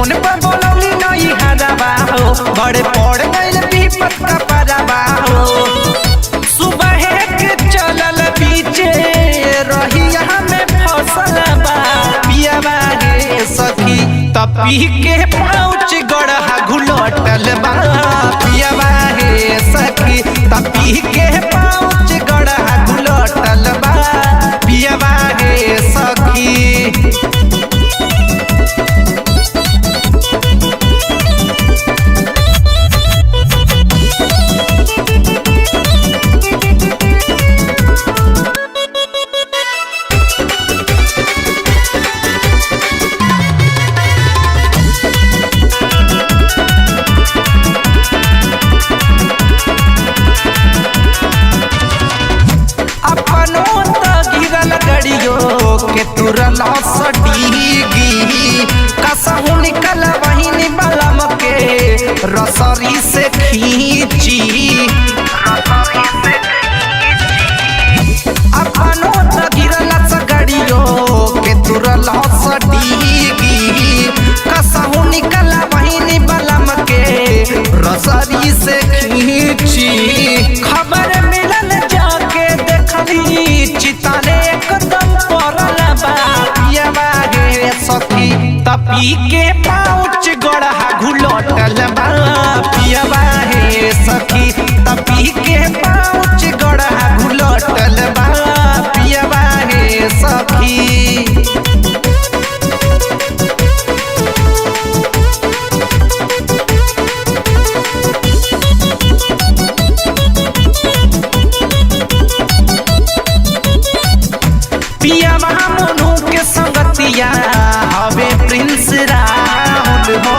Phone पर बोलौली नहीं हरबा हो, बड़े पड़ गइल विपत का परबा हो। सुबह के चलल बीचे रहिया में फसल बा, पियवा गे सखी तपी के पाउच गड़हा घुलटल बा, पियवा गे सखी तपी के पाउच गड़हा घुलटल बा, पियवा गे सखी। के तुरल सडीगी कसहु निकल बहिनी बलम के रसरी से खींची, अपनो गिरल सगड़ियो के तुरल सडीगी कसहु निकल बहिनी बलम के रसरी से खींची। खबर मिलल जाके देखली चिताने एकदम सखी तपी के पाउच गड़हा घुलटल बा, पियवा हे सखी तपी के पाउच गड़हा घुलटल बा, पियवा हे सखी। पियवा मोनू के संगतिया हवे प्रिंस राहुल हो,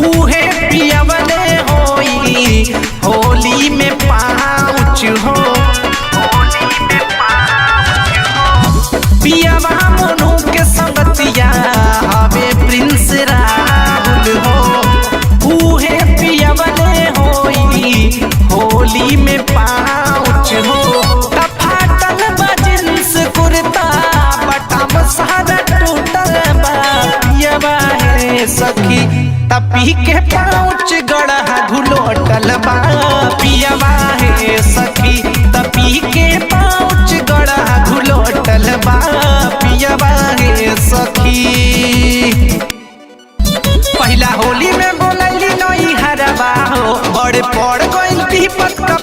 उहे पियवले होई होली में पाउच हो। पियवा मोनू के संगतिया हवे प्रिंस राहुल हो, उहे पियवले होई होली में पाउच हो। फाटल बा जींस कुर्ता बटम सारा टूटल बा, पियवा हे सखी तपी के पाउच गड़हा घुलटल बा, पियवा हे सखी तपी के पाउच गड़हा घुलटल बा, पियवा हे सखी। पहला होली में बोलैली नहीं हरबा हो, बड़े पड़ गइल विपत का